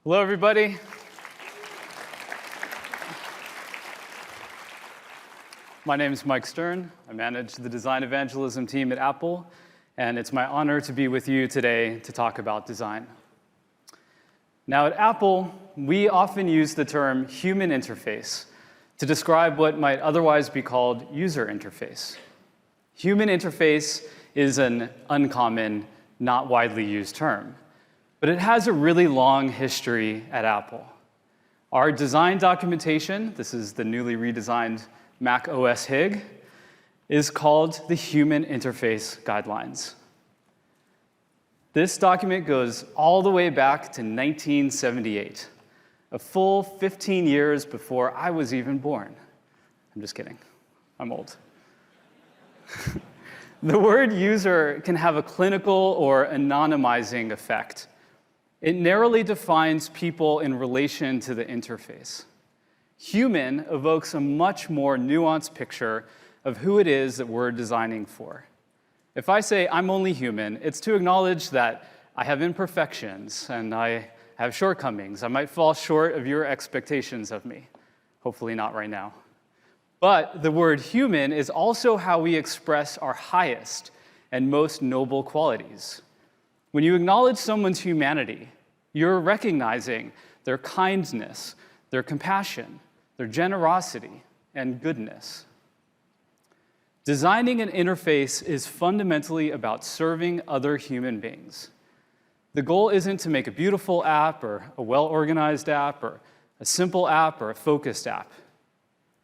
Hello, everybody. My name is Mike Stern. I manage the design evangelism team at Apple, and it's my honor to be with you today to talk about design. Now, at Apple, we often use the term human interface to describe what might otherwise be called user interface. Human interface is an uncommon, not widely used term, but it has a really long history at Apple. Our design documentation, this is the newly redesigned Mac OS HIG, is called the Human Interface Guidelines. This document goes all the way back to 1978, a full 15 years before I was even born. I'm just kidding. I'm old. The word user can have a clinical or anonymizing effect. It narrowly defines people in relation to the interface. Human evokes a much more nuanced picture of who it is that we're designing for. If I say I'm only human, it's to acknowledge that I have imperfections and I have shortcomings. I might fall short of your expectations of me. Hopefully not right now. But the word human is also how we express our highest and most noble qualities. When you acknowledge someone's humanity, you're recognizing their kindness, their compassion, their generosity, and goodness. Designing an interface is fundamentally about serving other human beings. The goal isn't to make a beautiful app or a well-organized app or a simple app or a focused app.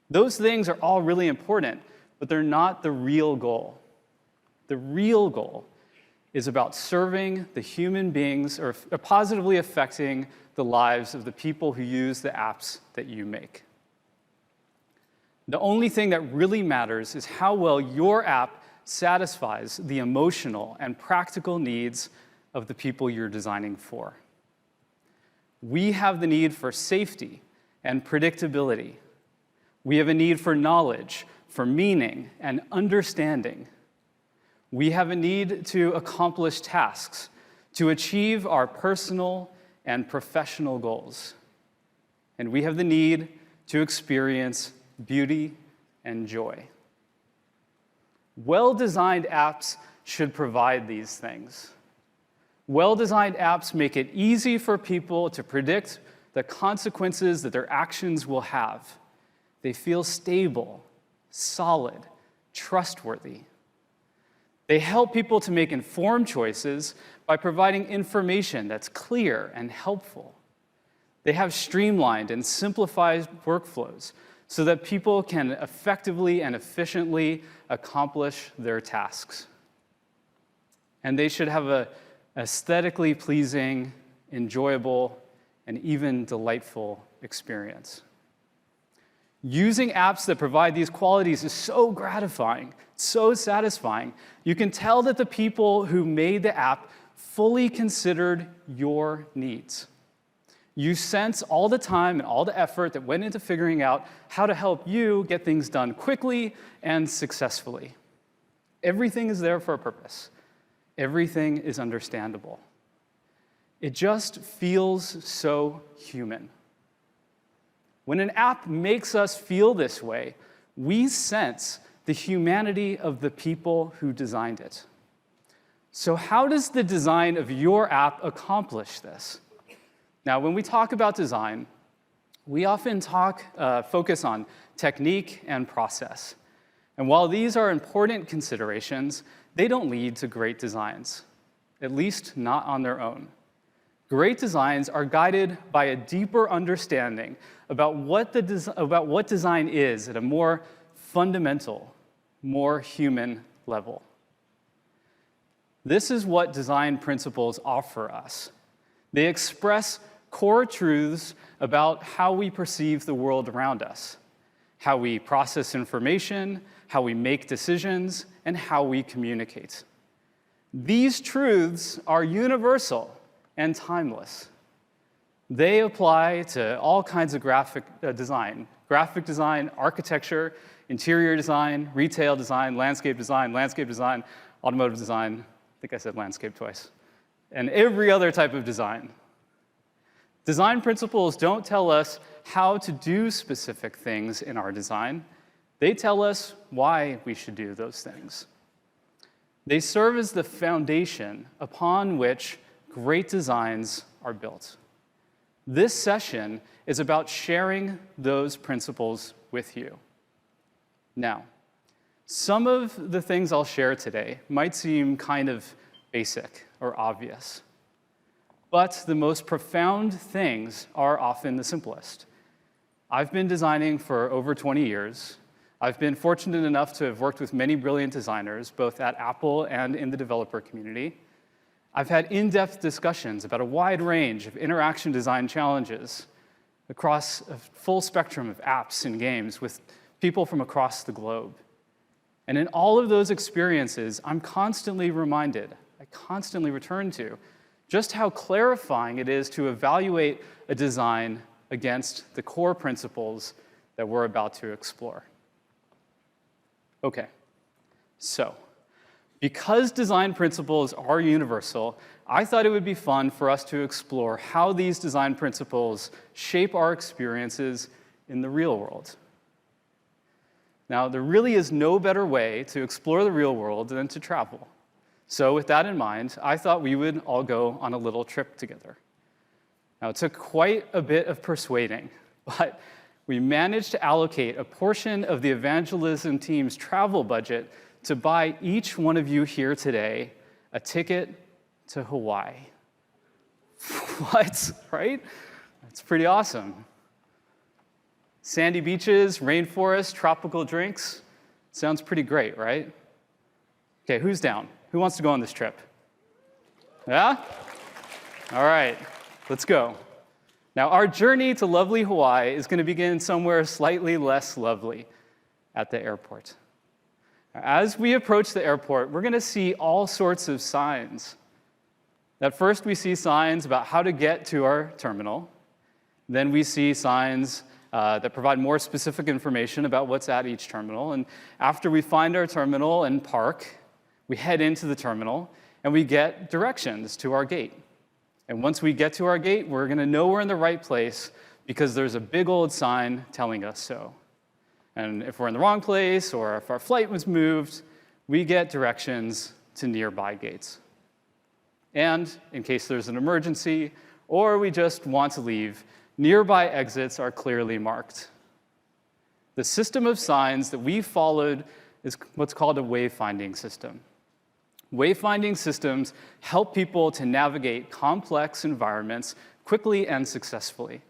Those things are all really important, but they're not the real goal. The real goal is about serving the human beings or positively affecting the lives of the people who use the apps that you make. The only thing that really matters is how well your app satisfies the emotional and practical needs of the people you're designing for. We have the need for safety and predictability. We have a need for knowledge, for meaning, and understanding. We have a need to accomplish tasks, to achieve our personal and professional goals. And we have the need to experience beauty and joy. Well-designed apps should provide these things. Well-designed apps make it easy for people to predict the consequences that their actions will have. They feel stable, solid, trustworthy. They help people to make informed choices by providing information that's clear and helpful. They have streamlined and simplified workflows so that people can effectively and efficiently accomplish their tasks. And they should have an aesthetically pleasing, enjoyable, and even delightful experience. Using apps that provide these qualities is so gratifying, so satisfying. You can tell that the people who made the app fully considered your needs. You sense all the time and all the effort that went into figuring out how to help you get things done quickly and successfully. Everything is there for a purpose. Everything is understandable. It just feels so human. When an app makes us feel this way, we sense the humanity of the people who designed it. So how does the design of your app accomplish this? Now, when we talk about design, we often focus on technique and process. And while these are important considerations, they don't lead to great designs, at least not on their own. Great designs are guided by a deeper understanding about what design is at a more fundamental, more human level. This is what design principles offer us. They express core truths about how we perceive the world around us, how we process information, how we make decisions, and how we communicate. These truths are universal and timeless. They apply to all kinds of graphic design, architecture, interior design, retail design, landscape design, automotive design. I think I said landscape twice. And every other type of design. Design principles don't tell us how to do specific things in our design. They tell us why we should do those things. They serve as the foundation upon which great designs are built. This session is about sharing those principles with you. Now, some of the things I'll share today might seem kind of basic or obvious, but the most profound things are often the simplest. I've been designing for over 20 years. I've been fortunate enough to have worked with many brilliant designers, both at Apple and in the developer community. I've had in-depth discussions about a wide range of interaction design challenges across a full spectrum of apps and games with people from across the globe. And in all of those experiences, I'm constantly reminded, I constantly return to, just how clarifying it is to evaluate a design against the core principles that we're about to explore. Okay, so because design principles are universal, I thought it would be fun for us to explore how these design principles shape our experiences in the real world. Now, there really is no better way to explore the real world than to travel. So with that in mind, I thought we would all go on a little trip together. Now, it took quite a bit of persuading, but we managed to allocate a portion of the evangelism team's travel budget to buy each one of you here today a ticket to Hawaii. What, right? That's pretty awesome. Sandy beaches, rainforest, tropical drinks. Sounds pretty great, right? Okay, who's down? Who wants to go on this trip? Yeah? All right, let's go. Now, our journey to lovely Hawaii is going to begin somewhere slightly less lovely, at the airport. As we approach the airport, we're going to see all sorts of signs. At first, we see signs about how to get to our terminal. Then we see signs that provide more specific information about what's at each terminal. And after we find our terminal and park, we head into the terminal, and we get directions to our gate. And once we get to our gate, we're going to know we're in the right place because there's a big old sign telling us so. And if we're in the wrong place or if our flight was moved, we get directions to nearby gates. And in case there's an emergency or we just want to leave, nearby exits are clearly marked. The system of signs that we followed is what's called a wayfinding system. Wayfinding systems help people to navigate complex environments quickly and successfully.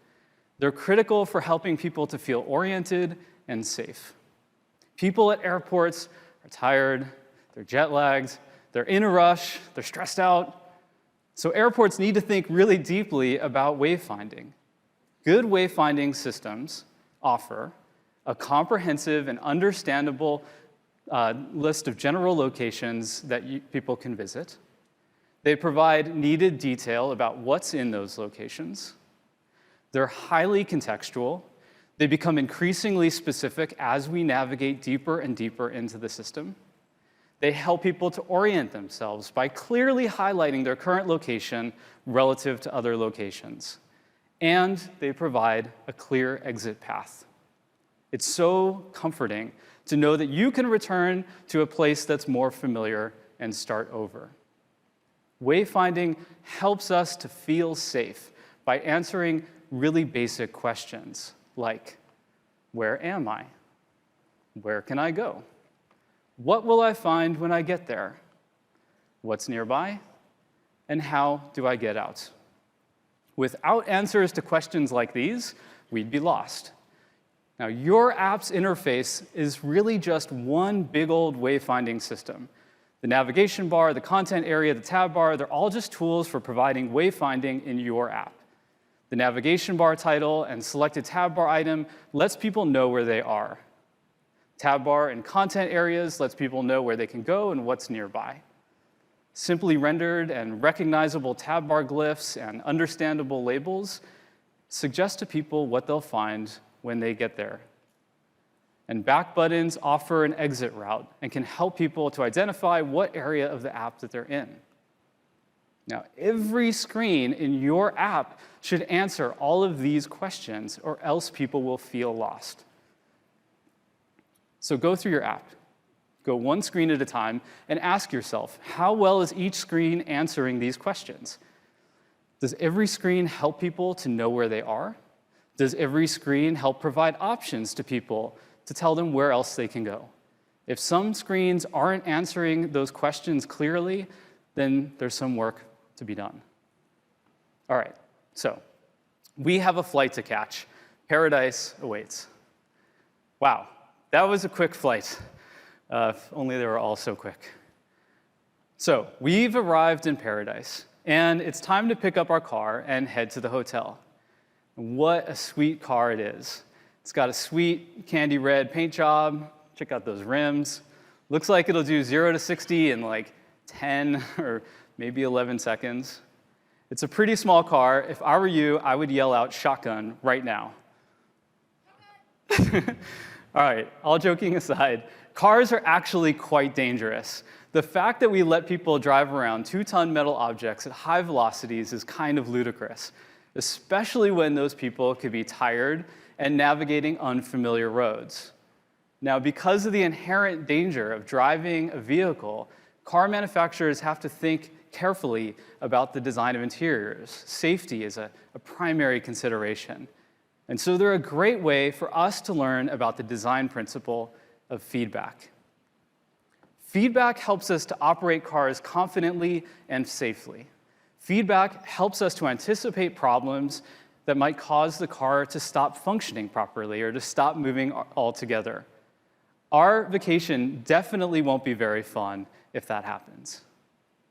They're critical for helping people to feel oriented and safe. People at airports are tired, they're jet lagged, they're in a rush, they're stressed out. So airports need to think really deeply about wayfinding. Good wayfinding systems offer a comprehensive and understandable list of general locations that people can visit. They provide needed detail about what's in those locations. They're highly contextual. They become increasingly specific as we navigate deeper and deeper into the system. They help people to orient themselves by clearly highlighting their current location relative to other locations. And they provide a clear exit path. It's so comforting to know that you can return to a place that's more familiar and start over. Wayfinding helps us to feel safe by answering really basic questions like, where am I? Where can I go? What will I find when I get there? What's nearby? And how do I get out? Without answers to questions like these, we'd be lost. Now, your app's interface is really just one big old wayfinding system. The navigation bar, the content area, the tab bar, they're all just tools for providing wayfinding in your app. The navigation bar title and selected tab bar item lets people know where they are. Tab bar and content areas lets people know where they can go and what's nearby. Simply rendered and recognizable tab bar glyphs and understandable labels suggest to people what they'll find when they get there. And back buttons offer an exit route and can help people to identify what area of the app that they're in. Now, every screen in your app should answer all of these questions, or else people will feel lost. So go through your app. Go one screen at a time and ask yourself, how well is each screen answering these questions? Does every screen help people to know where they are? Does every screen help provide options to people to tell them where else they can go? If some screens aren't answering those questions clearly, then there's some work to be done. All right, so we have a flight to catch. Paradise awaits. Wow, that was a quick flight. If only they were all so quick. So we've arrived in paradise, and it's time to pick up our car and head to the hotel. What a sweet car it is. It's got a sweet candy red paint job. Check out those rims. Looks like it'll do 0 to 60 in like 10 or maybe 11 seconds. It's a pretty small car. If I were you, I would yell out shotgun right now. All right, all joking aside, cars are actually quite dangerous. The fact that we let people drive around 2-ton metal objects at high velocities is kind of ludicrous, especially when those people could be tired and navigating unfamiliar roads. Now, because of the inherent danger of driving a vehicle, car manufacturers have to think carefully about the design of interiors. Safety is a primary consideration. And so they're a great way for us to learn about the design principle of feedback. Feedback helps us to operate cars confidently and safely. Feedback helps us to anticipate problems that might cause the car to stop functioning properly or to stop moving altogether. Our vacation definitely won't be very fun if that happens.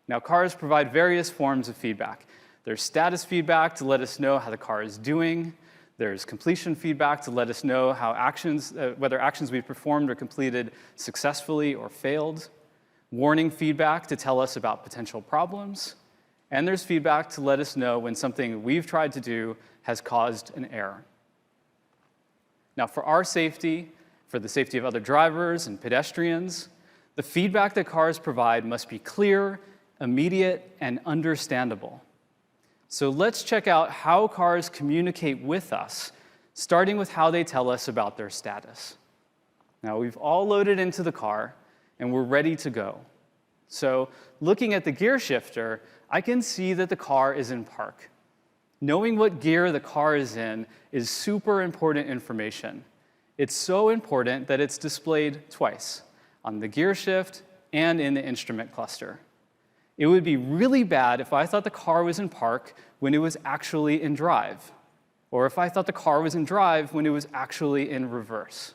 Now, cars provide various forms of feedback. There's status feedback to let us know how the car is doing. There's completion feedback to let us know how whether actions we've performed or completed successfully or failed. Warning feedback to tell us about potential problems. And there's feedback to let us know when something we've tried to do has caused an error. Now, for our safety, for the safety of other drivers and pedestrians, the feedback that cars provide must be clear, immediate, and understandable. So let's check out how cars communicate with us, starting with how they tell us about their status. Now, we've all loaded into the car, and we're ready to go. So looking at the gear shifter, I can see that the car is in park. Knowing what gear the car is in is super important information. It's so important that it's displayed twice, on the gear shift and in the instrument cluster. It would be really bad if I thought the car was in park when it was actually in drive, or if I thought the car was in drive when it was actually in reverse.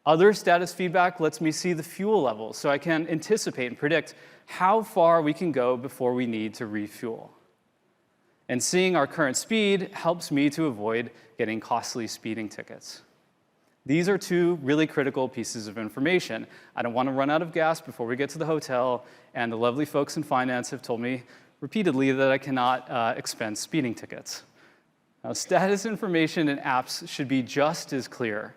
Other status feedback lets me see the fuel levels, so I can anticipate and predict how far we can go before we need to refuel. And seeing our current speed helps me to avoid getting costly speeding tickets. These are two really critical pieces of information. I don't want to run out of gas before we get to the hotel, and the lovely folks in finance have told me repeatedly that I cannot expense speeding tickets. Now, status information in apps should be just as clear.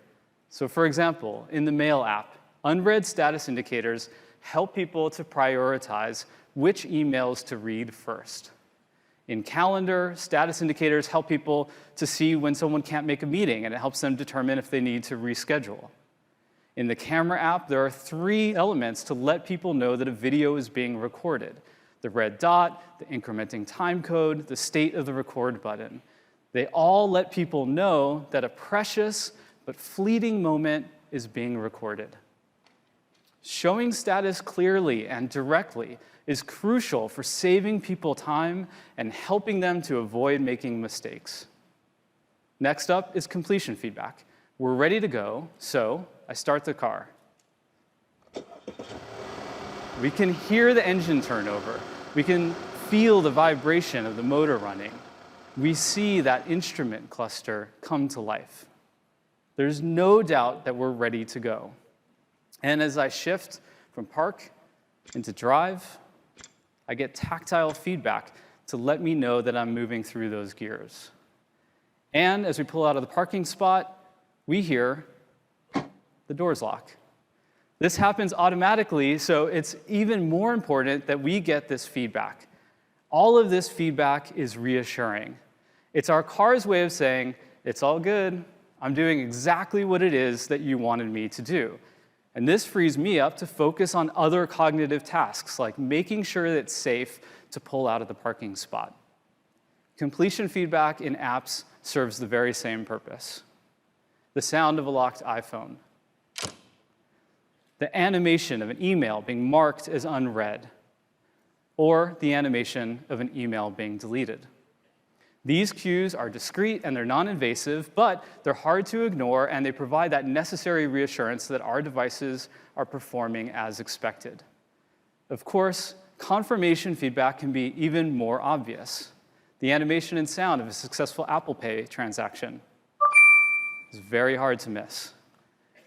So for example, in the Mail app, unread status indicators help people to prioritize which emails to read first. In Calendar, status indicators help people to see when someone can't make a meeting, and it helps them determine if they need to reschedule. In the Camera app, there are 3 elements to let people know that a video is being recorded: the red dot, the incrementing time code, the state of the record button. They all let people know that a precious but fleeting moment is being recorded. Showing status clearly and directly is crucial for saving people time and helping them to avoid making mistakes. Next up is completion feedback. We're ready to go, so I start the car. We can hear the engine turnover. We can feel the vibration of the motor running. We see that instrument cluster come to life. There's no doubt that we're ready to go. And as I shift from park into drive, I get tactile feedback to let me know that I'm moving through those gears. And as we pull out of the parking spot, we hear the doors lock. This happens automatically, so it's even more important that we get this feedback. All of this feedback is reassuring. It's our car's way of saying, it's all good. I'm doing exactly what it is that you wanted me to do. And this frees me up to focus on other cognitive tasks, like making sure that it's safe to pull out of the parking spot. Completion feedback in apps serves the very same purpose. The sound of a locked iPhone. The animation of an email being marked as unread. Or the animation of an email being deleted. These cues are discrete and they're non-invasive, but they're hard to ignore, and they provide that necessary reassurance that our devices are performing as expected. Of course, confirmation feedback can be even more obvious. The animation and sound of a successful Apple Pay transaction is very hard to miss.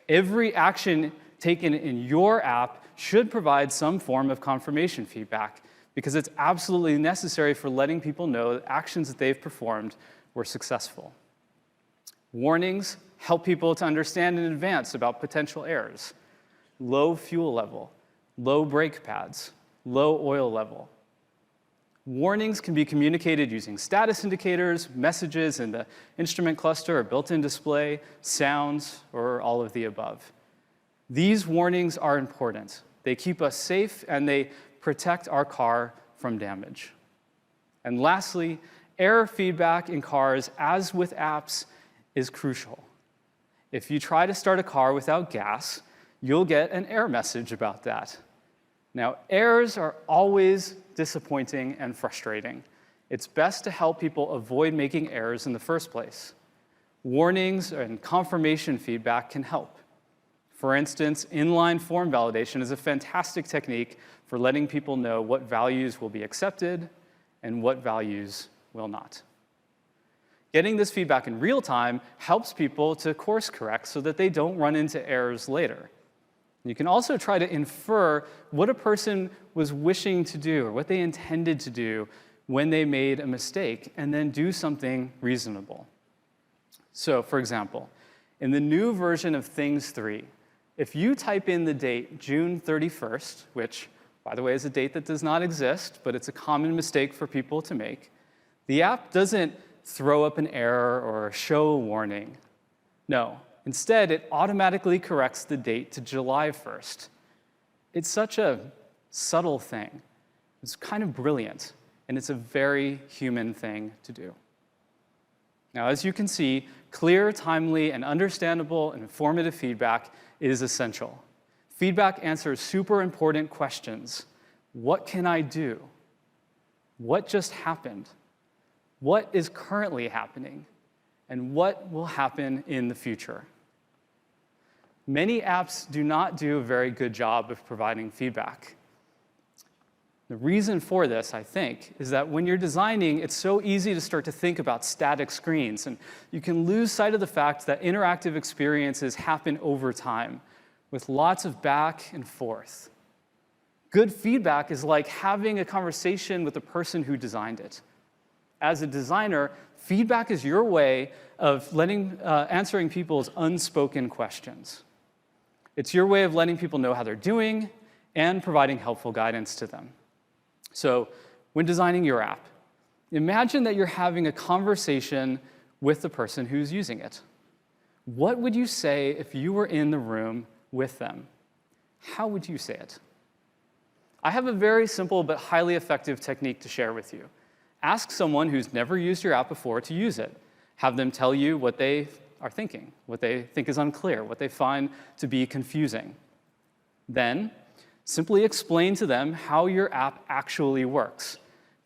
Every action taken in your app should provide some form of confirmation feedback, because it's absolutely necessary for letting people know that actions that they've performed were successful. Warnings help people to understand in advance about potential errors. Low fuel level, low brake pads, low oil level. Warnings can be communicated using status indicators, messages in the instrument cluster or built-in display, sounds, or all of the above. These warnings are important. They keep us safe, and they protect our car from damage. And lastly, error feedback in cars, as with apps, is crucial. If you try to start a car without gas, you'll get an error message about that. Now, errors are always disappointing and frustrating. It's best to help people avoid making errors in the first place. Warnings and confirmation feedback can help. For instance, inline form validation is a fantastic technique for letting people know what values will be accepted and what values will not. Getting this feedback in real time helps people to course correct so that they don't run into errors later. You can also try to infer what a person was wishing to do or what they intended to do when they made a mistake, and then do something reasonable. So, for example, in the new version of Things 3, if you type in the date June 31st, which, by the way, is a date that does not exist, but it's a common mistake for people to make, the app doesn't throw up an error or show a warning. No, instead, it automatically corrects the date to July 1st. It's such a subtle thing. It's kind of brilliant, and it's a very human thing to do. Now, as you can see, clear, timely, and understandable and informative feedback is essential. Feedback answers super important questions. What can I do? What just happened? What is currently happening? And what will happen in the future? Many apps do not do a very good job of providing feedback. The reason for this, I think, is that when you're designing, it's so easy to start to think about static screens, and you can lose sight of the fact that interactive experiences happen over time, with lots of back and forth. Good feedback is like having a conversation with the person who designed it. As a designer, feedback is your way of answering people's unspoken questions. It's your way of letting people know how they're doing and providing helpful guidance to them. So, when designing your app, imagine that you're having a conversation with the person who's using it. What would you say if you were in the room with them? How would you say it? I have a very simple but highly effective technique to share with you. Ask someone who's never used your app before to use it. Have them tell you what they are thinking, what they think is unclear, what they find to be confusing. Then, simply explain to them how your app actually works.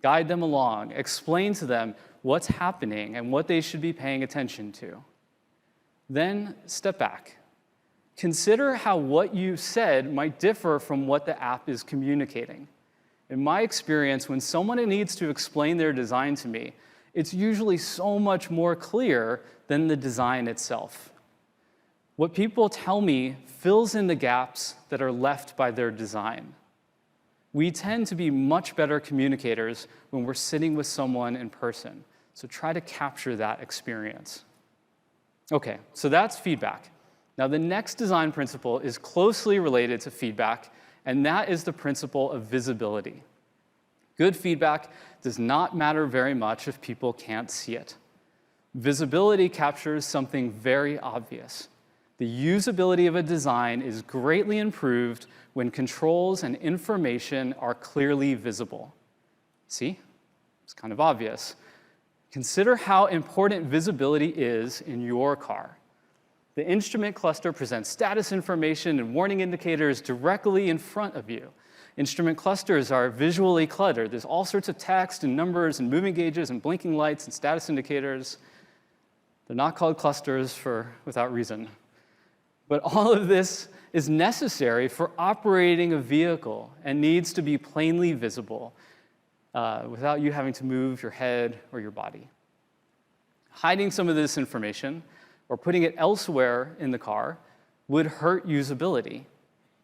Guide them along. Explain to them what's happening and what they should be paying attention to. Then step back. Consider how what you said might differ from what the app is communicating. In my experience, when someone needs to explain their design to me, it's usually so much more clear than the design itself. What people tell me fills in the gaps that are left by their design. We tend to be much better communicators when we're sitting with someone in person, so try to capture that experience. Okay, so that's feedback. Now, the next design principle is closely related to feedback, and that is the principle of visibility. Good feedback does not matter very much if people can't see it. Visibility captures something very obvious. The usability of a design is greatly improved when controls and information are clearly visible. See? It's kind of obvious. Consider how important visibility is in your car. The instrument cluster presents status information and warning indicators directly in front of you. Instrument clusters are visually cluttered. There's all sorts of text and numbers and moving gauges and blinking lights and status indicators. They're not called clusters without reason. But all of this is necessary for operating a vehicle and needs to be plainly visible without you having to move your head or your body. Hiding some of this information or putting it elsewhere in the car would hurt usability.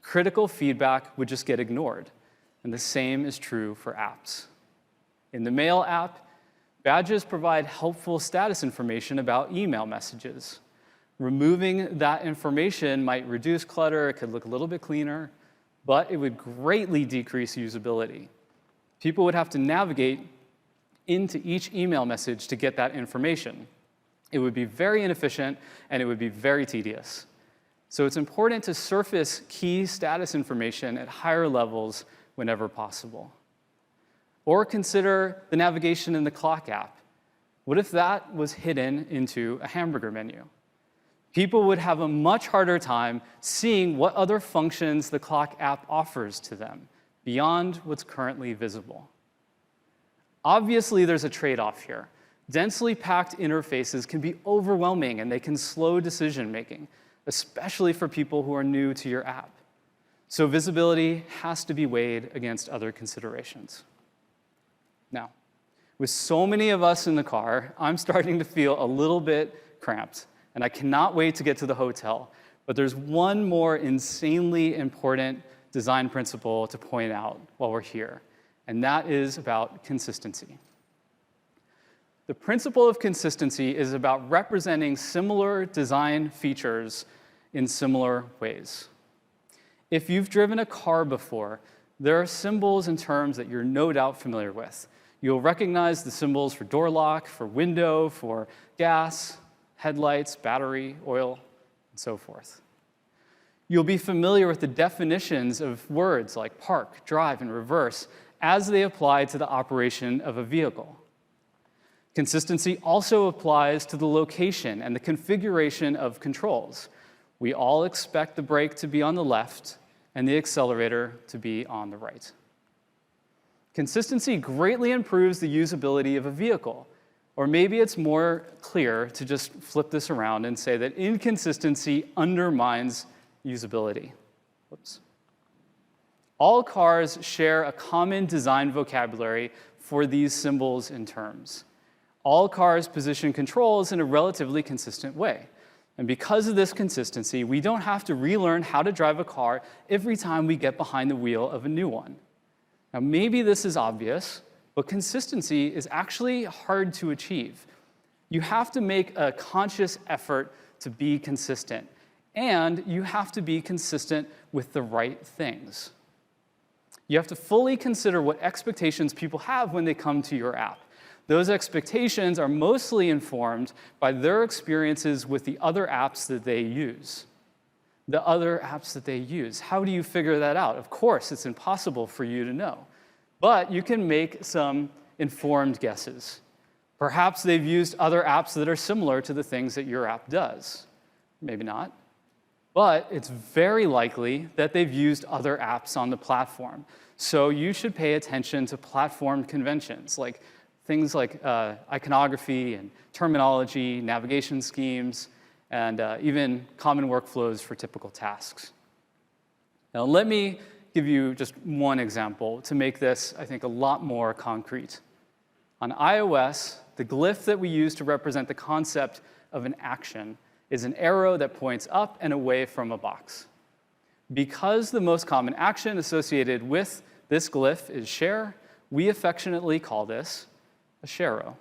Critical feedback would just get ignored. And the same is true for apps. In the Mail app, badges provide helpful status information about email messages. Removing that information might reduce clutter, it could look a little bit cleaner, but it would greatly decrease usability. People would have to navigate into each email message to get that information. It would be very inefficient, and it would be very tedious. So it's important to surface key status information at higher levels whenever possible. Or consider the navigation in the Clock app. What if that was hidden into a hamburger menu? People would have a much harder time seeing what other functions the Clock app offers to them beyond what's currently visible. Obviously, there's a trade-off here. Densely packed interfaces can be overwhelming, and they can slow decision-making, especially for people who are new to your app. So visibility has to be weighed against other considerations. Now, with so many of us in the car, I'm starting to feel a little bit cramped, and I cannot wait to get to the hotel. But there's one more insanely important design principle to point out while we're here, and that is about consistency. The principle of consistency is about representing similar design features in similar ways. If you've driven a car before, there are symbols and terms that you're no doubt familiar with. You'll recognize the symbols for door lock, for window, for gas, headlights, battery, oil, and so forth. You'll be familiar with the definitions of words like park, drive, and reverse as they apply to the operation of a vehicle. Consistency also applies to the location and the configuration of controls. We all expect the brake to be on the left and the accelerator to be on the right. Consistency greatly improves the usability of a vehicle. Or maybe it's more clear to just flip this around and say that inconsistency undermines usability. Whoops. All cars share a common design vocabulary for these symbols and terms. All cars position controls in a relatively consistent way. And because of this consistency, we don't have to relearn how to drive a car every time we get behind the wheel of a new one. Now, maybe this is obvious, but consistency is actually hard to achieve. You have to make a conscious effort to be consistent, and you have to be consistent with the right things. You have to fully consider what expectations people have when they come to your app. Those expectations are mostly informed by their experiences with the other apps that they use. The other apps that they use. How do you figure that out? Of course, it's impossible for you to know. But you can make some informed guesses. Perhaps they've used other apps that are similar to the things that your app does. Maybe not. But it's very likely that they've used other apps on the platform. So you should pay attention to platform conventions, like things like iconography and terminology, navigation schemes, and even common workflows for typical tasks. Now, let me give you just one example to make this, I think, a lot more concrete. On iOS, the glyph that we use to represent the concept of an action is an arrow that points up and away from a box. Because the most common action associated with this glyph is share, we affectionately call this a sharrow.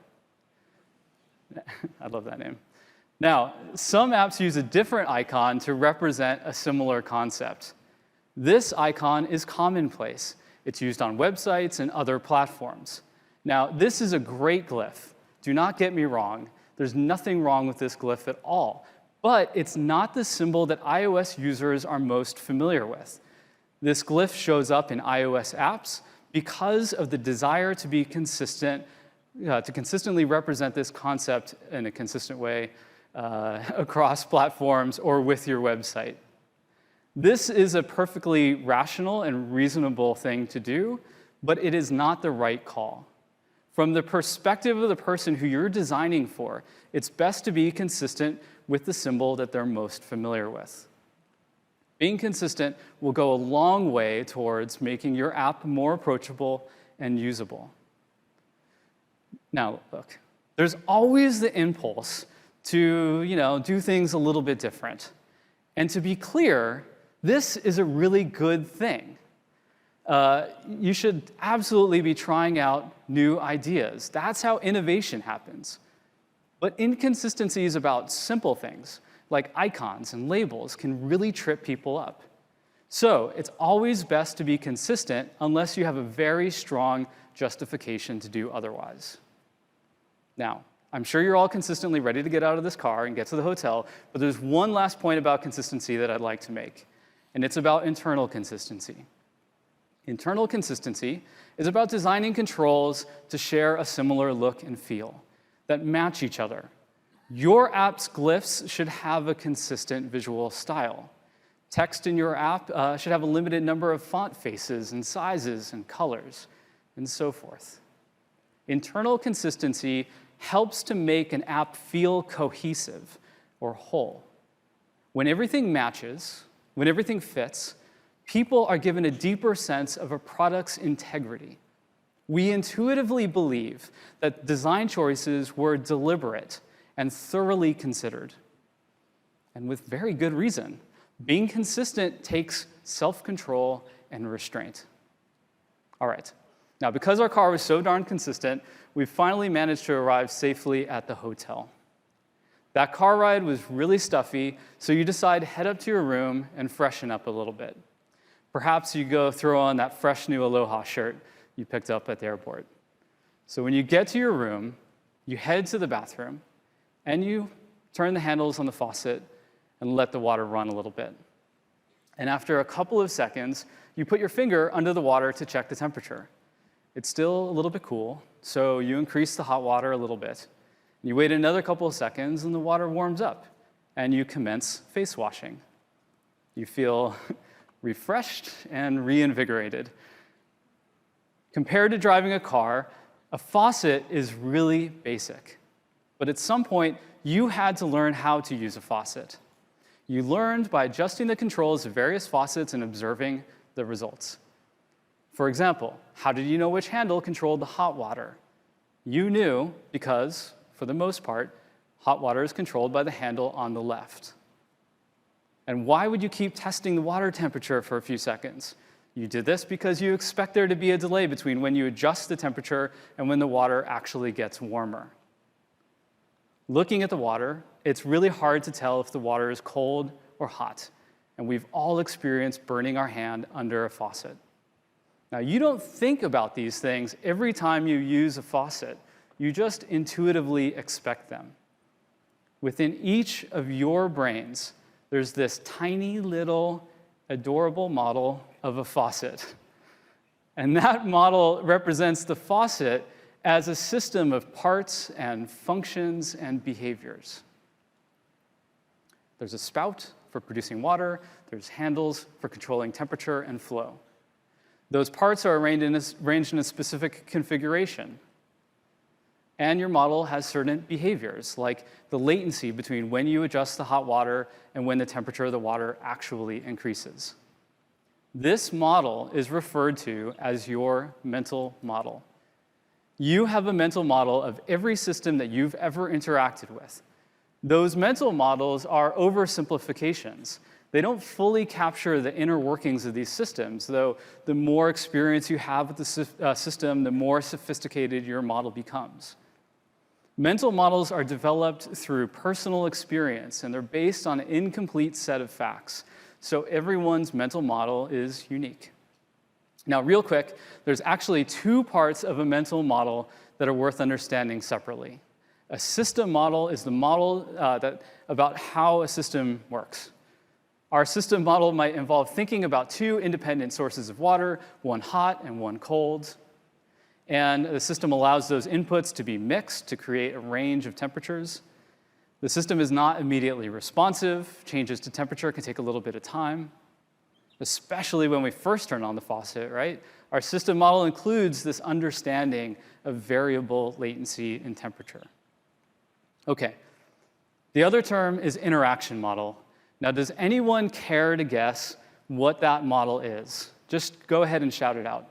I love that name. Now, some apps use a different icon to represent a similar concept. This icon is commonplace. It's used on websites and other platforms. Now, this is a great glyph. Do not get me wrong. There's nothing wrong with this glyph at all. But it's not the symbol that iOS users are most familiar with. This glyph shows up in iOS apps because of the desire to be consistent, to consistently represent this concept in a consistent way across platforms or with your website. This is a perfectly rational and reasonable thing to do, but it is not the right call. From the perspective of the person who you're designing for, it's best to be consistent with the symbol that they're most familiar with. Being consistent will go a long way towards making your app more approachable and usable. Now, look, there's always the impulse to, do things a little bit different. And to be clear, this is a really good thing. You should absolutely be trying out new ideas. That's how innovation happens. But inconsistencies about simple things, like icons and labels, can really trip people up. So it's always best to be consistent unless you have a very strong justification to do otherwise. Now, I'm sure you're all consistently ready to get out of this car and get to the hotel, but there's one last point about consistency that I'd like to make, and it's about internal consistency. Internal consistency is about designing controls to share a similar look and feel that match each other. Your app's glyphs should have a consistent visual style. Text in your app should have a limited number of font faces and sizes and colors, and so forth. Internal consistency helps to make an app feel cohesive or whole. When everything matches, when everything fits, people are given a deeper sense of a product's integrity. We intuitively believe that design choices were deliberate and thoroughly considered, and with very good reason. Being consistent takes self-control and restraint. All right. Now, because our car was so darn consistent, we finally managed to arrive safely at the hotel. That car ride was really stuffy, so you decide to head up to your room and freshen up a little bit. Perhaps you go throw on that fresh new Aloha shirt you picked up at the airport. So when you get to your room, you head to the bathroom, and you turn the handles on the faucet and let the water run a little bit. And after a couple of seconds, you put your finger under the water to check the temperature. It's still a little bit cool, so you increase the hot water a little bit. You wait another couple of seconds, and the water warms up, and you commence face washing. You feel refreshed and reinvigorated. Compared to driving a car, a faucet is really basic. But at some point, you had to learn how to use a faucet. You learned by adjusting the controls of various faucets and observing the results. For example, how did you know which handle controlled the hot water? You knew because, for the most part, hot water is controlled by the handle on the left. And why would you keep testing the water temperature for a few seconds? You did this because you expect there to be a delay between when you adjust the temperature and when the water actually gets warmer. Looking at the water, it's really hard to tell if the water is cold or hot, and we've all experienced burning our hand under a faucet. Now, you don't think about these things every time you use a faucet. You just intuitively expect them. Within each of your brains, there's this tiny little adorable model of a faucet. And that model represents the faucet as a system of parts and functions and behaviors. There's a spout for producing water. There's handles for controlling temperature and flow. Those parts are arranged in a specific configuration. And your model has certain behaviors, like the latency between when you adjust the hot water and when the temperature of the water actually increases. This model is referred to as your mental model. You have a mental model of every system that you've ever interacted with. Those mental models are oversimplifications. They don't fully capture the inner workings of these systems, though the more experience you have with the system, the more sophisticated your model becomes. Mental models are developed through personal experience, and they're based on an incomplete set of facts. So everyone's mental model is unique. Now, real quick, there's actually two parts of a mental model that are worth understanding separately. A system model is the model about how a system works. Our system model might involve thinking about two independent sources of water, one hot and one cold. And the system allows those inputs to be mixed to create a range of temperatures. The system is not immediately responsive. Changes to temperature can take a little bit of time, especially when we first turn on the faucet, right? Our system model includes this understanding of variable latency in temperature. Okay, the other term is interaction model. Now, does anyone care to guess what that model is? Just go ahead and shout it out.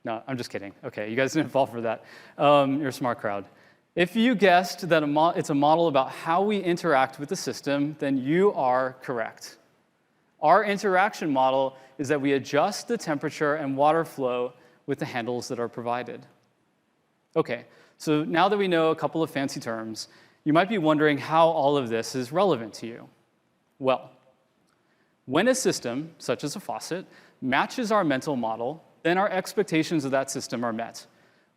No, I'm just kidding. Okay, you guys didn't fall for that. You're a smart crowd. If you guessed that it's a model about how we interact with the system, then you are correct. Our interaction model is that we adjust the temperature and water flow with the handles that are provided. Okay, so now that we know a couple of fancy terms, you might be wondering how all of this is relevant to you. Well, when a system, such as a faucet, matches our mental model, then our expectations of that system are met.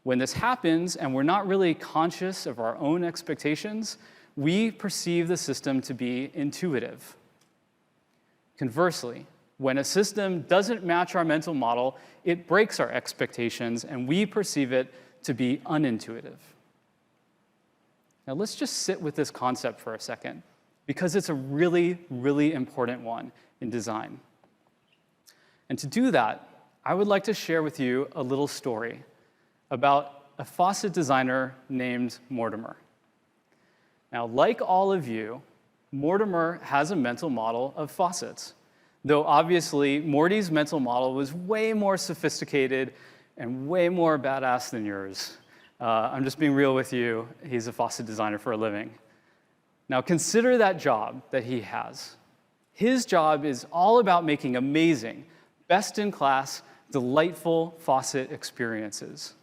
When this happens and we're not really conscious of our own expectations, we perceive the system to be intuitive. Conversely, when a system doesn't match our mental model, it breaks our expectations and we perceive it to be unintuitive. Now let's just sit with this concept for a second, because it's a really, really important one in design. And to do that, I would like to share with you a little story about a faucet designer named Mortimer. Now, like all of you, Mortimer has a mental model of faucets, though obviously Morty's mental model was way more sophisticated and way more badass than yours. I'm just being real with you. He's a faucet designer for a living. Now, consider that job that he has. His job is all about making amazing, best-in-class, delightful faucet experiences.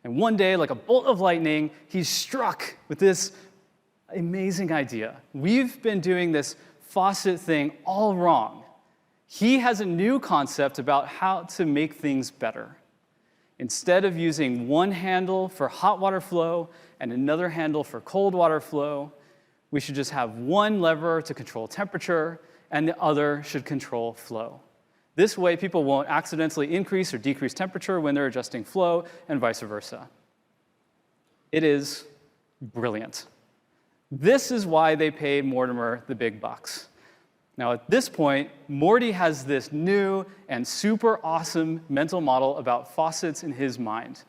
And one day, like a bolt of lightning, he's struck with this amazing idea. We've been doing this faucet thing all wrong. He has a new concept about how to make things better. Instead of using one handle for hot water flow and another handle for cold water flow, we should just have one lever to control temperature, and the other should control flow. This way, people won't accidentally increase or decrease temperature when they're adjusting flow, and vice versa. It is brilliant. This is why they paid Mortimer the big bucks. Now, at this point, Morty has this new and super awesome mental model about faucets in his mind.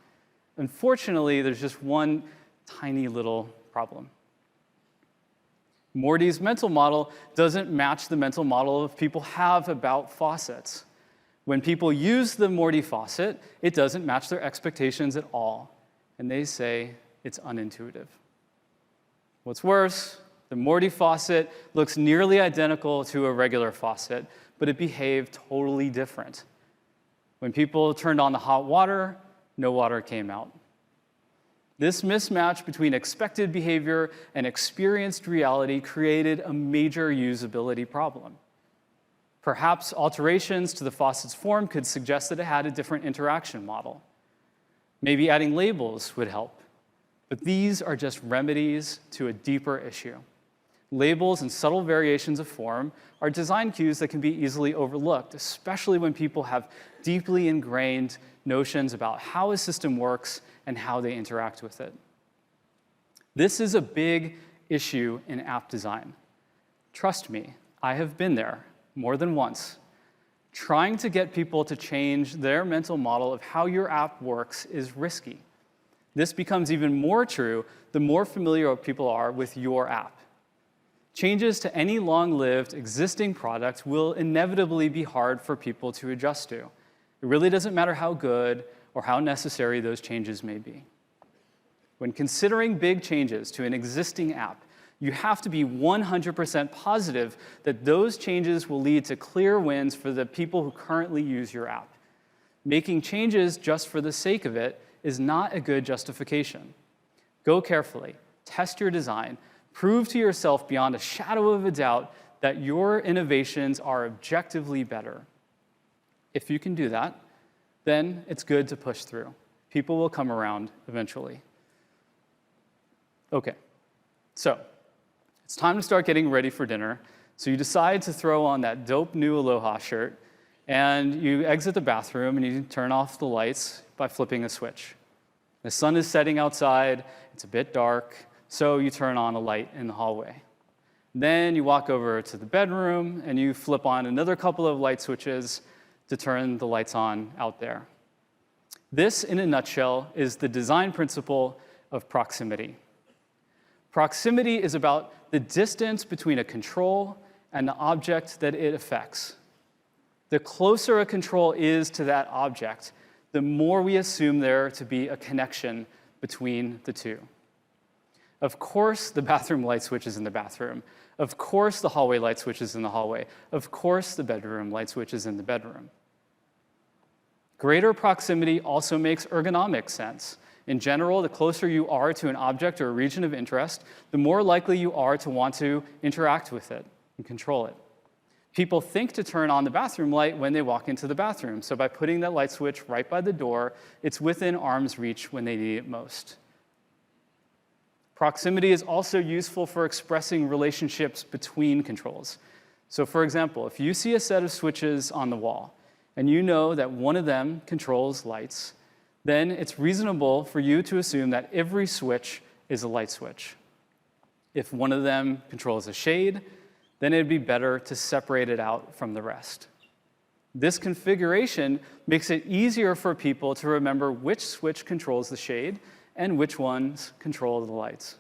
Unfortunately, there's just one tiny little problem. Morty's mental model doesn't match the mental model of people have about faucets. When people use the Morty faucet, it doesn't match their expectations at all, and they say it's unintuitive. What's worse, the Morty faucet looks nearly identical to a regular faucet, but it behaved totally different. When people turned on the hot water, no water came out. This mismatch between expected behavior and experienced reality created a major usability problem. Perhaps alterations to the faucet's form could suggest that it had a different interaction model. Maybe adding labels would help. But these are just remedies to a deeper issue. Labels and subtle variations of form are design cues that can be easily overlooked, especially when people have deeply ingrained notions about how a system works and how they interact with it. This is a big issue in app design. Trust me, I have been there more than once. Trying to get people to change their mental model of how your app works is risky. This becomes even more true the more familiar people are with your app. Changes to any long-lived existing product will inevitably be hard for people to adjust to. It really doesn't matter how good or how necessary those changes may be. When considering big changes to an existing app, you have to be 100% positive that those changes will lead to clear wins for the people who currently use your app. Making changes just for the sake of it is not a good justification. Go carefully, test your design, prove to yourself beyond a shadow of a doubt that your innovations are objectively better. If you can do that, then it's good to push through. People will come around eventually. Okay, so it's time to start getting ready for dinner. So you decide to throw on that dope new Aloha shirt, and you exit the bathroom and you turn off the lights by flipping a switch. The sun is setting outside, it's a bit dark, so you turn on a light in the hallway. Then you walk over to the bedroom and you flip on another couple of light switches to turn the lights on out there. This, in a nutshell, is the design principle of proximity. Proximity is about the distance between a control and the object that it affects. The closer a control is to that object, the more we assume there to be a connection between the two. Of course, the bathroom light switch is in the bathroom. Of course, the hallway light switch is in the hallway. Of course, the bedroom light switch is in the bedroom. Greater proximity also makes ergonomic sense. In general, the closer you are to an object or a region of interest, the more likely you are to want to interact with it and control it. People think to turn on the bathroom light when they walk into the bathroom, so by putting that light switch right by the door, it's within arm's reach when they need it most. Proximity is also useful for expressing relationships between controls. So for example, if you see a set of switches on the wall, and you know that one of them controls lights, then it's reasonable for you to assume that every switch is a light switch. If one of them controls a shade, then it'd be better to separate it out from the rest. This configuration makes it easier for people to remember which switch controls the shade and which ones control the lights.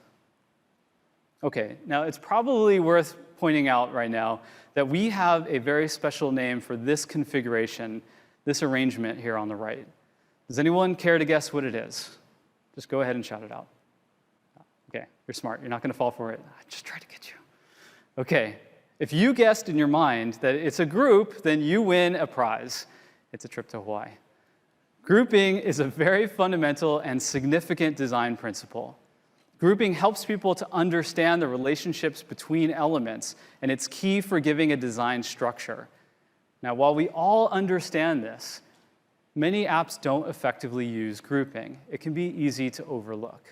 Okay, now it's probably worth pointing out right now that we have a very special name for this configuration, this arrangement here on the right. Does anyone care to guess what it is? Just go ahead and shout it out. Okay, you're smart. You're not going to fall for it. I just tried to get you. Okay, if you guessed in your mind that it's a group, then you win a prize. It's a trip to Hawaii. Grouping is a very fundamental and significant design principle. Grouping helps people to understand the relationships between elements, and it's key for giving a design structure. Now, while we all understand this, many apps don't effectively use grouping. It can be easy to overlook.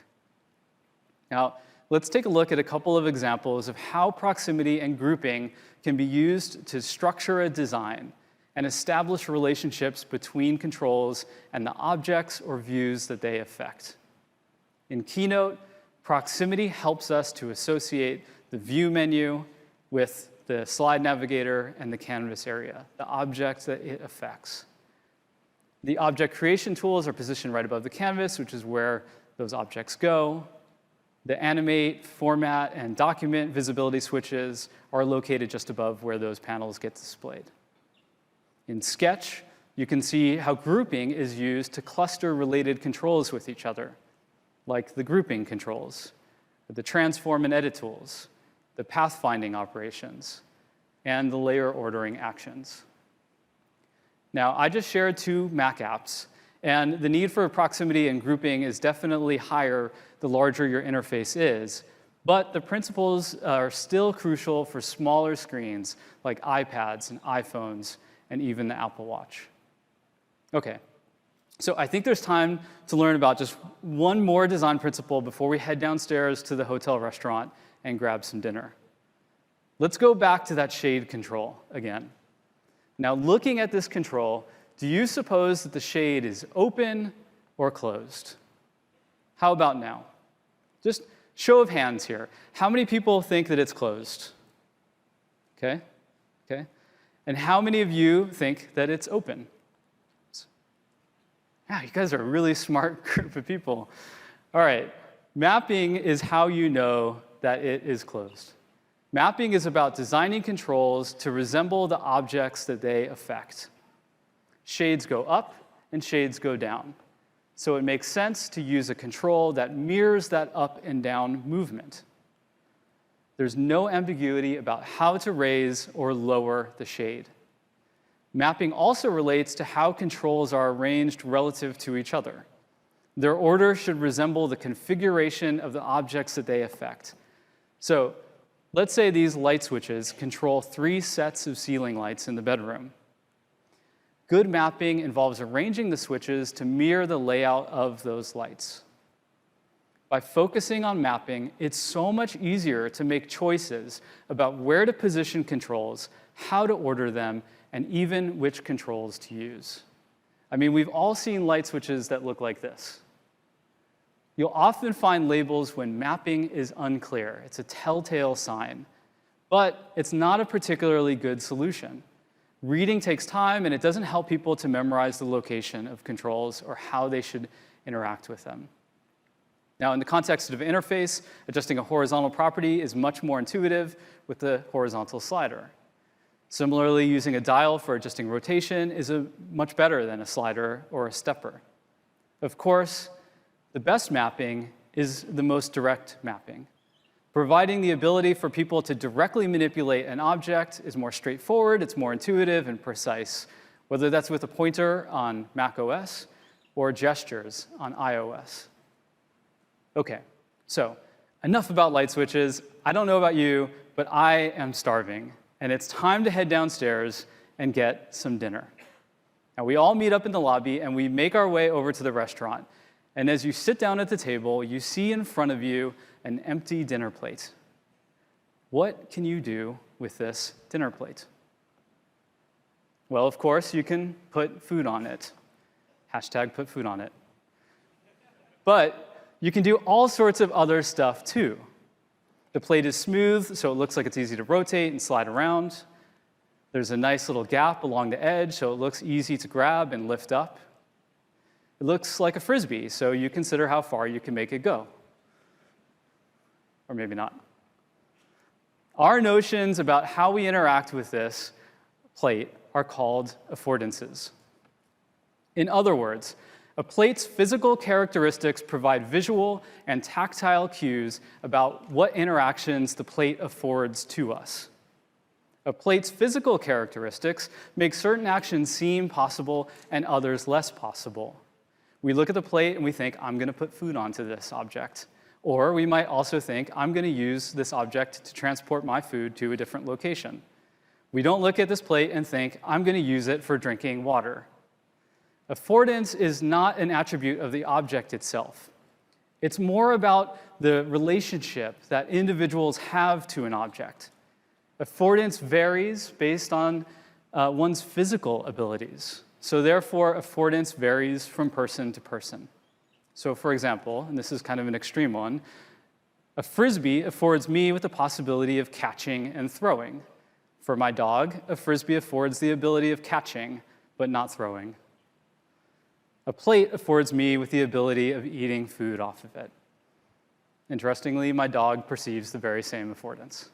Now, let's take a look at a couple of examples of how proximity and grouping can be used to structure a design and establish relationships between controls and the objects or views that they affect. In Keynote, proximity helps us to associate the view menu with the slide navigator and the canvas area, the objects that it affects. The object creation tools are positioned right above the canvas, which is where those objects go. The animate, format, and document visibility switches are located just above where those panels get displayed. In Sketch, you can see how grouping is used to cluster related controls with each other, like the grouping controls, the transform and edit tools, the pathfinding operations, and the layer ordering actions. Now, I just shared 2 Mac apps, and the need for proximity and grouping is definitely higher the larger your interface is, but the principles are still crucial for smaller screens like iPads and iPhones and even the Apple Watch. Okay, so I think there's time to learn about just one more design principle before we head downstairs to the hotel restaurant and grab some dinner. Let's go back to that shade control again. Now, looking at this control, do you suppose that the shade is open or closed? How about now? Just show of hands here. How many people think that it's closed? Okay, okay. And how many of you think that it's open? Yeah, you guys are a really smart group of people. All right, mapping is how you know that it is closed. Mapping is about designing controls to resemble the objects that they affect. Shades go up and shades go down. So it makes sense to use a control that mirrors that up and down movement. There's no ambiguity about how to raise or lower the shade. Mapping also relates to how controls are arranged relative to each other. Their order should resemble the configuration of the objects that they affect. So let's say these light switches control 3 sets of ceiling lights in the bedroom. Good mapping involves arranging the switches to mirror the layout of those lights. By focusing on mapping, it's so much easier to make choices about where to position controls, how to order them, and even which controls to use. I mean, we've all seen light switches that look like this. You'll often find labels when mapping is unclear. It's a telltale sign. But it's not a particularly good solution. Reading takes time, and it doesn't help people to memorize the location of controls or how they should interact with them. Now, in the context of interface, adjusting a horizontal property is much more intuitive with the horizontal slider. Similarly, using a dial for adjusting rotation is much better than a slider or a stepper. Of course, the best mapping is the most direct mapping. Providing the ability for people to directly manipulate an object is more straightforward, it's more intuitive and precise, whether that's with a pointer on macOS or gestures on iOS. Okay, so enough about light switches. I don't know about you, but I am starving, and it's time to head downstairs and get some dinner. Now, we all meet up in the lobby, and we make our way over to the restaurant. And as you sit down at the table, you see in front of you an empty dinner plate. What can you do with this dinner plate? Well, of course, you can put food on it. Hashtag put food on it. But you can do all sorts of other stuff, too. The plate is smooth, so it looks like it's easy to rotate and slide around. There's a nice little gap along the edge, so it looks easy to grab and lift up. It looks like a Frisbee, so you consider how far you can make it go. Or maybe not. Our notions about how we interact with this plate are called affordances. In other words, a plate's physical characteristics provide visual and tactile cues about what interactions the plate affords to us. A plate's physical characteristics make certain actions seem possible and others less possible. We look at the plate and we think, I'm going to put food onto this object. Or we might also think, I'm going to use this object to transport my food to a different location. We don't look at this plate and think, I'm going to use it for drinking water. Affordance is not an attribute of the object itself. It's more about the relationship that individuals have to an object. Affordance varies based on one's physical abilities. So therefore, affordance varies from person to person. So for example, and this is kind of an extreme one, a Frisbee affords me with the possibility of catching and throwing. For my dog, a Frisbee affords the ability of catching, but not throwing. A plate affords me with the ability of eating food off of it. Interestingly, my dog perceives the very same affordance.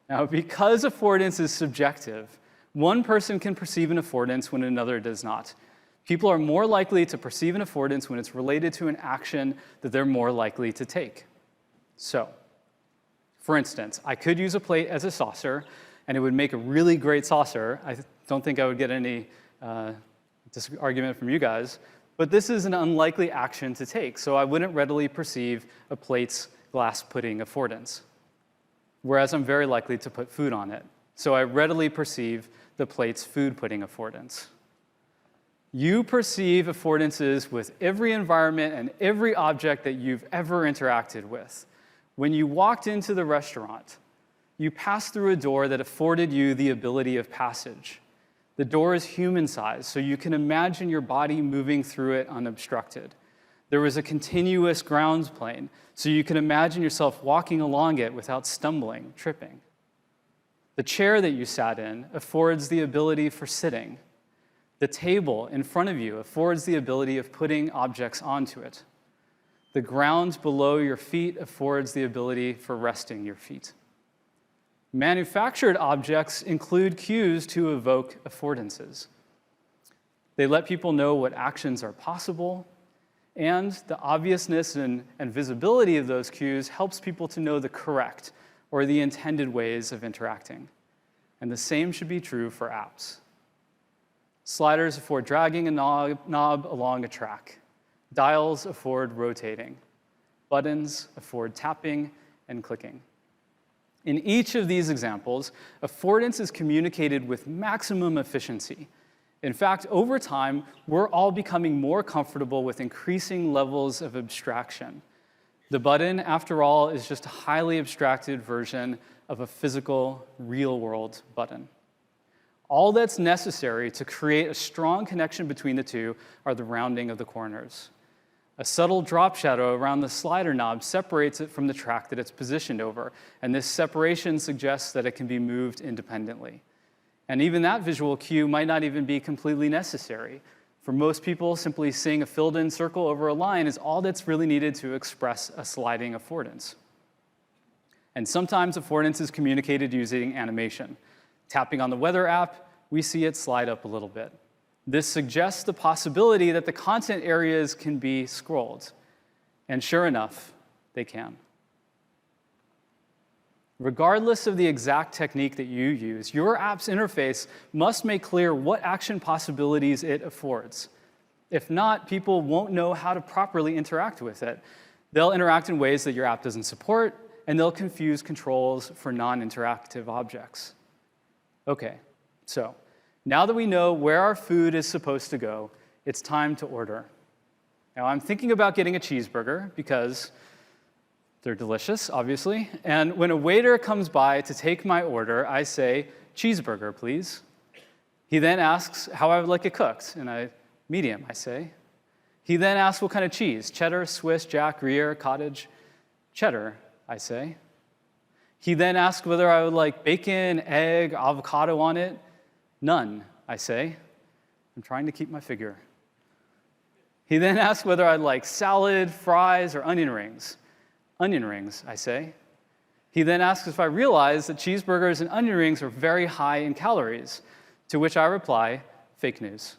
Now, because affordance is subjective, one person can perceive an affordance when another does not. People are more likely to perceive an affordance when it's related to an action that they're more likely to take. So, for instance, I could use a plate as a saucer, and it would make a really great saucer. I don't think I would get any argument from you guys, but this is an unlikely action to take, so I wouldn't readily perceive a plate's glass pudding affordance, whereas I'm very likely to put food on it. So I readily perceive the plate's food pudding affordance. You perceive affordances with every environment and every object that you've ever interacted with. When you walked into the restaurant, you passed through a door that afforded you the ability of passage. The door is human-sized, so you can imagine your body moving through it unobstructed. There was a continuous grounds plane, so you can imagine yourself walking along it without stumbling, tripping. The chair that you sat in affords the ability for sitting. The table in front of you affords the ability of putting objects onto it. The ground below your feet affords the ability for resting your feet. Manufactured objects include cues to evoke affordances. They let people know what actions are possible, and the obviousness and visibility of those cues helps people to know the correct or the intended ways of interacting. And the same should be true for apps. Sliders afford dragging a knob along a track. Dials afford rotating. Buttons afford tapping and clicking. In each of these examples, affordance is communicated with maximum efficiency. In fact, over time, we're all becoming more comfortable with increasing levels of abstraction. The button, after all, is just a highly abstracted version of a physical, real-world button. All that's necessary to create a strong connection between the two are the rounding of the corners. A subtle drop shadow around the slider knob separates it from the track that it's positioned over, and this separation suggests that it can be moved independently. And even that visual cue might not even be completely necessary. For most people, simply seeing a filled-in circle over a line is all that's really needed to express a sliding affordance. And sometimes affordance is communicated using animation. Tapping on the weather app, we see it slide up a little bit. This suggests the possibility that the content areas can be scrolled. And sure enough, they can. Regardless of the exact technique that you use, your app's interface must make clear what action possibilities it affords. If not, people won't know how to properly interact with it. They'll interact in ways that your app doesn't support, and they'll confuse controls for non-interactive objects. Okay, so now that we know where our food is supposed to go, it's time to order. Now, I'm thinking about getting a cheeseburger because they're delicious, obviously. And when a waiter comes by to take my order, I say, "Cheeseburger, please." He then asks how I would like it cooked, and medium, I say. He then asks what kind of cheese, cheddar, Swiss, Jack, Gruyere, cottage. Cheddar, I say. He then asks whether I would like bacon, egg, avocado on it. None, I say. I'm trying to keep my figure. He then asks whether I'd like salad, fries, or onion rings. Onion rings, I say. He then asks if I realize that cheeseburgers and onion rings are very high in calories, to which I reply, fake news.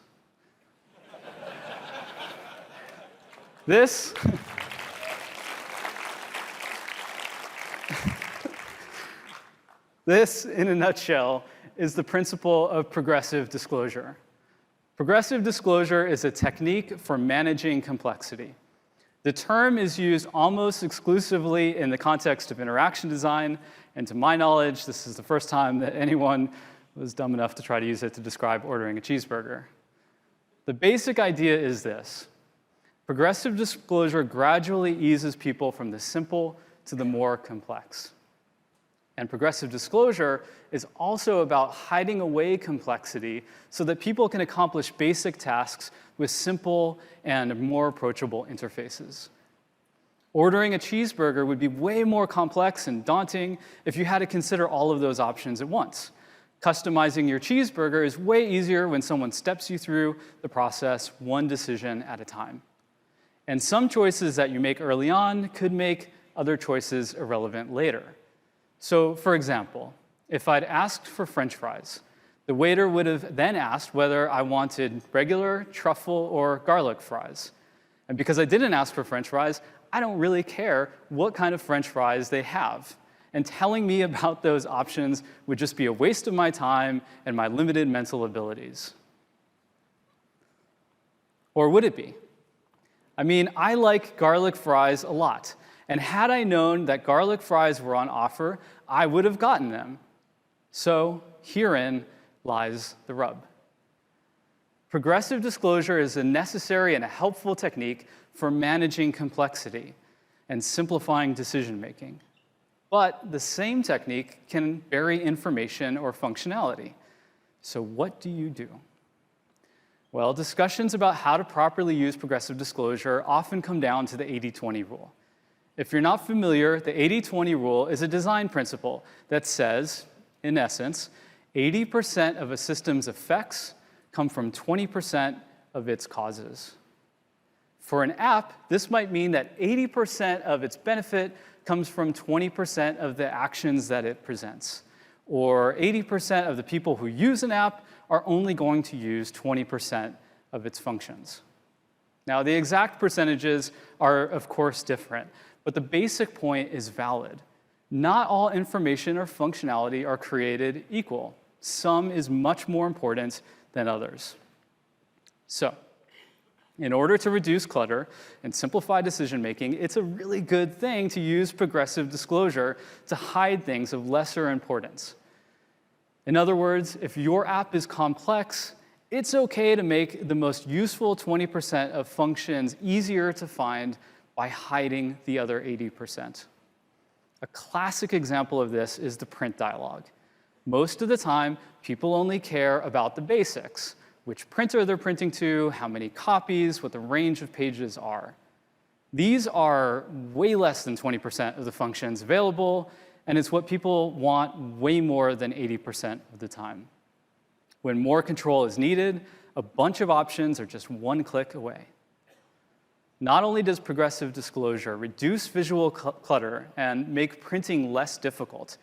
This in a nutshell, is the principle of progressive disclosure. Progressive disclosure is a technique for managing complexity. The term is used almost exclusively in the context of interaction design, and to my knowledge, this is the first time that anyone was dumb enough to try to use it to describe ordering a cheeseburger. The basic idea is this. Progressive disclosure gradually eases people from the simple to the more complex. And progressive disclosure is also about hiding away complexity so that people can accomplish basic tasks with simple and more approachable interfaces. Ordering a cheeseburger would be way more complex and daunting if you had to consider all of those options at once. Customizing your cheeseburger is way easier when someone steps you through the process one decision at a time. And some choices that you make early on could make other choices irrelevant later. So, for example, if I'd asked for French fries, the waiter would have then asked whether I wanted regular, truffle, or garlic fries. And because I didn't ask for French fries, I don't really care what kind of French fries they have. And telling me about those options would just be a waste of my time and my limited mental abilities. Or would it be? I mean, I like garlic fries a lot. And had I known that garlic fries were on offer, I would have gotten them. So herein lies the rub. Progressive disclosure is a necessary and a helpful technique for managing complexity and simplifying decision-making. But the same technique can bury information or functionality. So what do you do? Well, discussions about how to properly use progressive disclosure often come down to the 80-20 rule. If you're not familiar, the 80-20 rule is a design principle that says, in essence, 80% of a system's effects come from 20% of its causes. For an app, this might mean that 80% of its benefit comes from 20% of the actions that it presents. Or 80% of the people who use an app are only going to use 20% of its functions. Now, the exact percentages are, of course, different, but the basic point is valid. Not all information or functionality are created equal. Some is much more important than others. So, in order to reduce clutter and simplify decision-making, it's a really good thing to use progressive disclosure to hide things of lesser importance. In other words, if your app is complex It's okay to make the most useful 20% of functions easier to find by hiding the other 80%. A classic example of this is the print dialog. Most of the time, people only care about the basics: which printer they're printing to, how many copies, what the range of pages are. These are way less than 20% of the functions available, and it's what people want way more than 80% of the time. When more control is needed, a bunch of options are just one click away. Not only does progressive disclosure reduce visual clutter and make printing less difficult,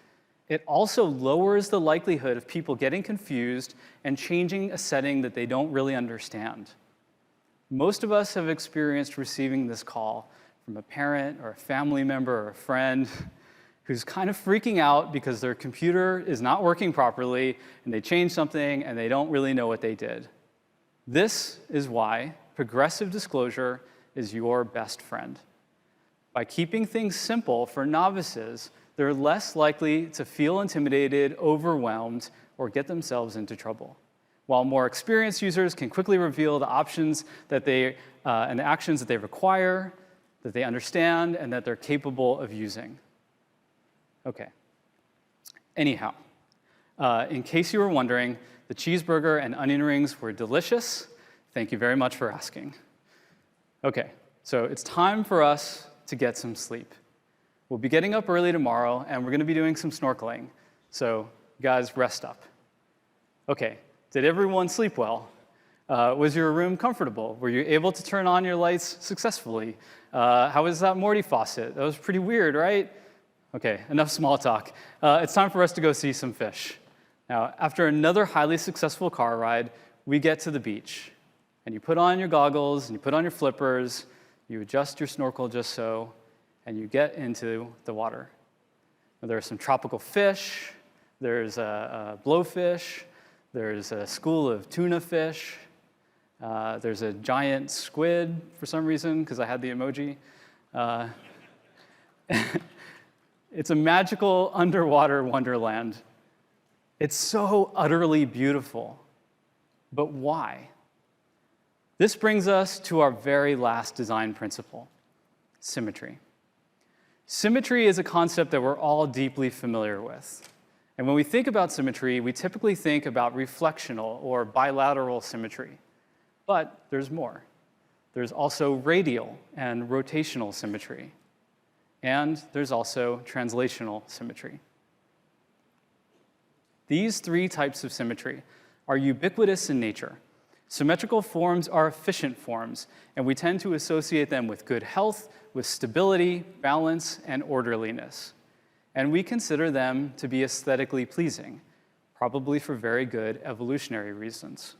it also lowers the likelihood of people getting confused and changing a setting that they don't really understand. Most of us have experienced receiving this call from a parent or a family member or a friend who's kind of freaking out because their computer is not working properly and they changed something and they don't really know what they did. This is why progressive disclosure is your best friend. By keeping things simple for novices, they're less likely to feel intimidated, overwhelmed, or get themselves into trouble, while more experienced users can quickly reveal the options that and the actions that they require, that they understand, and that they're capable of using. Okay. Anyhow, in case you were wondering, the cheeseburger and onion rings were delicious. Thank you very much for asking. Okay, so it's time for us to get some sleep. We'll be getting up early tomorrow, and we're going to be doing some snorkeling. So, guys, rest up. Okay, did everyone sleep well? Was your room comfortable? Were you able to turn on your lights successfully? How was that Morty faucet? That was pretty weird, right? Okay, enough small talk. It's time for us to go see some fish. Now, after another highly successful car ride, we get to the beach. And you put on your goggles, and you put on your flippers, you adjust your snorkel just so, and you get into the water. Now, there are some tropical fish, there's a blowfish, there's a school of tuna fish, there's a giant squid for some reason, because I had the emoji. It's a magical underwater wonderland. It's so utterly beautiful. But why? This brings us to our very last design principle: symmetry. Symmetry is a concept that we're all deeply familiar with. And when we think about symmetry, we typically think about reflectional or bilateral symmetry. But there's more. There's also radial and rotational symmetry. And there's also translational symmetry. These three types of symmetry are ubiquitous in nature. Symmetrical forms are efficient forms, and we tend to associate them with good health, with stability, balance, and orderliness. And we consider them to be aesthetically pleasing, probably for very good evolutionary reasons.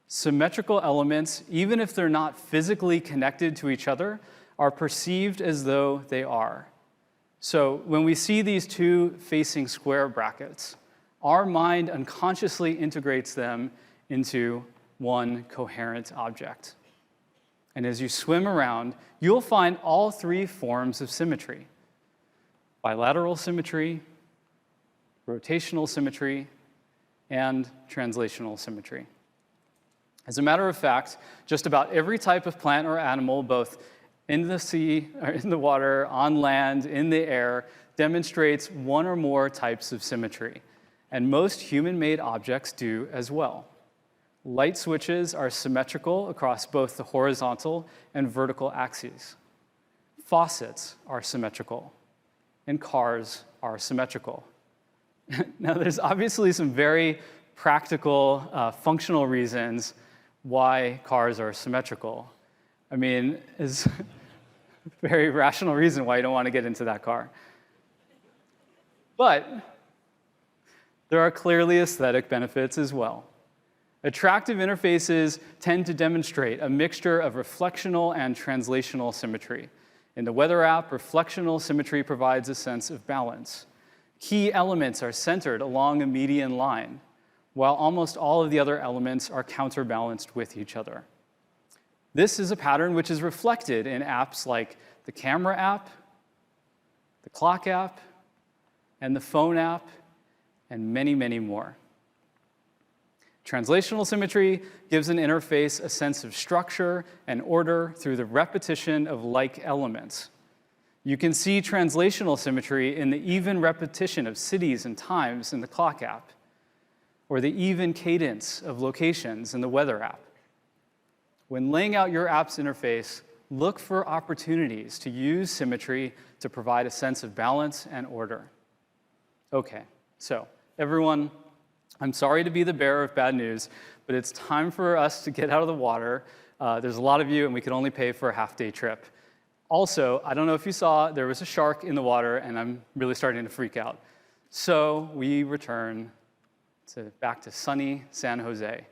Symmetrical elements, even if they're not physically connected to each other, are perceived as though they are. So when we see these two facing square brackets, our mind unconsciously integrates them into one coherent object. And as you swim around, you'll find all three forms of symmetry: bilateral symmetry, rotational symmetry, and translational symmetry. As a matter of fact, just about every type of plant or animal, both in the sea, or in the water, on land, in the air, demonstrates one or more types of symmetry. And most human-made objects do as well. Light switches are symmetrical across both the horizontal and vertical axes. Faucets are symmetrical, and cars are symmetrical. Now, there's obviously some very practical, functional reasons why cars are symmetrical. I mean, it's a very rational reason why you don't want to get into that car. But there are clearly aesthetic benefits as well. Attractive interfaces tend to demonstrate a mixture of reflectional and translational symmetry. In the weather app, reflectional symmetry provides a sense of balance. Key elements are centered along a median line, while almost all of the other elements are counterbalanced with each other. This is a pattern which is reflected in apps like the camera app, the clock app, and the phone app, and many, many more. Translational symmetry gives an interface a sense of structure and order through the repetition of like elements. You can see translational symmetry in the even repetition of cities and times in the clock app, or the even cadence of locations in the weather app. When laying out your app's interface, look for opportunities to use symmetry to provide a sense of balance and order. Okay, so everyone, I'm sorry to be the bearer of bad news, but it's time for us to get out of the water. There's a lot of you, and we could only pay for a half-day trip. Also, I don't know if you saw, there was a shark in the water, and I'm really starting to freak out. So we return back to sunny San Jose.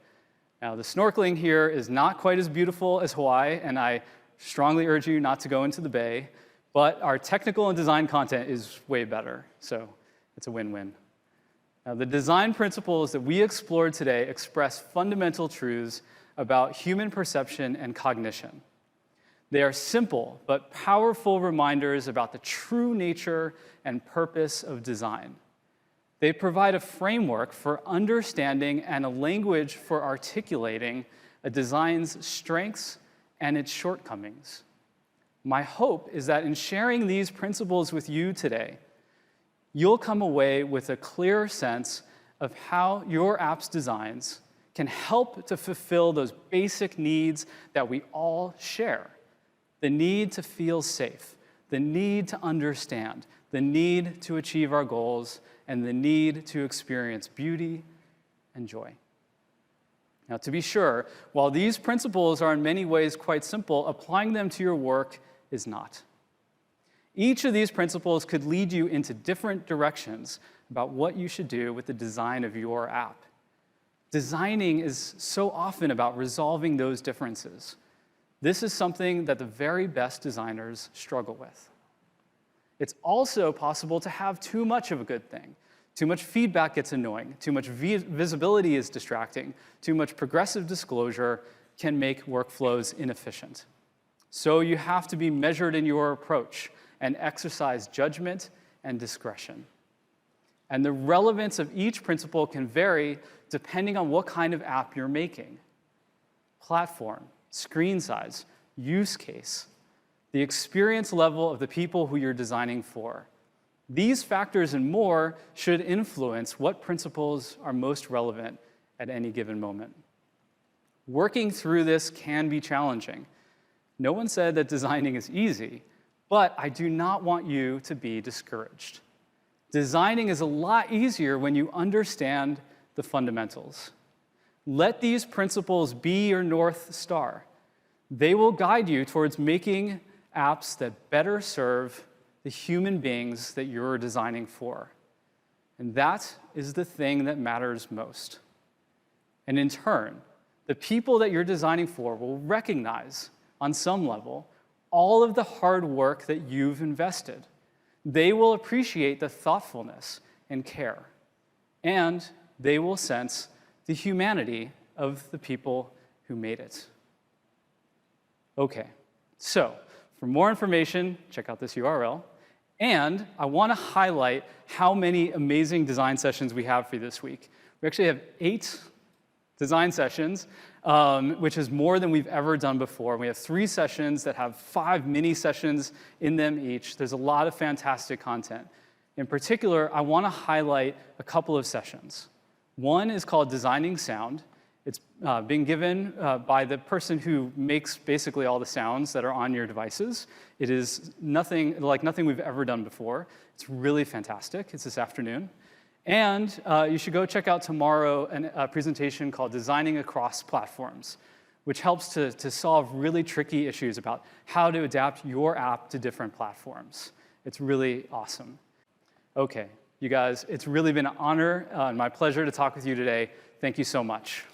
Now, the snorkeling here is not quite as beautiful as Hawaii, and I strongly urge you not to go into the bay, but our technical and design content is way better, so it's a win-win. Now, the design principles that we explored today express fundamental truths about human perception and cognition. They are simple but powerful reminders about the true nature and purpose of design. They provide a framework for understanding and a language for articulating a design's strengths and its shortcomings. My hope is that in sharing these principles with you today, you'll come away with a clear sense of how your app's designs can help to fulfill those basic needs that we all share. The need to feel safe, the need to understand, the need to achieve our goals, and the need to experience beauty and joy. Now, to be sure, while these principles are in many ways quite simple, applying them to your work is not. Each of these principles could lead you into different directions about what you should do with the design of your app. Designing is so often about resolving those differences. This is something that the very best designers struggle with. It's also possible to have too much of a good thing. Too much feedback gets annoying. Too much visibility is distracting. Too much progressive disclosure can make workflows inefficient. So you have to be measured in your approach and exercise judgment and discretion. And the relevance of each principle can vary depending on what kind of app you're making. Platform, screen size, use case, the experience level of the people who you're designing for. These factors and more should influence what principles are most relevant at any given moment. Working through this can be challenging. No one said that designing is easy, but I do not want you to be discouraged. Designing is a lot easier when you understand the fundamentals. Let these principles be your North Star. They will guide you towards making apps that better serve the human beings that you're designing for. And that is the thing that matters most. And in turn, the people that you're designing for will recognize, on some level, all of the hard work that you've invested. They will appreciate the thoughtfulness and care, and they will sense the humanity of the people who made it. Okay, so for more information, check out this URL. And I want to highlight how many amazing design sessions we have for you this week. We actually have 8 design sessions, which is more than we've ever done before. We have 3 sessions that have 5 mini sessions in them each. There's a lot of fantastic content. In particular, I want to highlight a couple of sessions. One is called Designing Sound. It's being given by the person who makes basically all the sounds that are on your devices. It is nothing we've ever done before. It's really fantastic. It's this afternoon. And you should go check out tomorrow a presentation called Designing Across Platforms, which helps to solve really tricky issues about how to adapt your app to different platforms. It's really awesome. Okay, you guys, it's really been an honor and my pleasure to talk with you today. Thank you so much.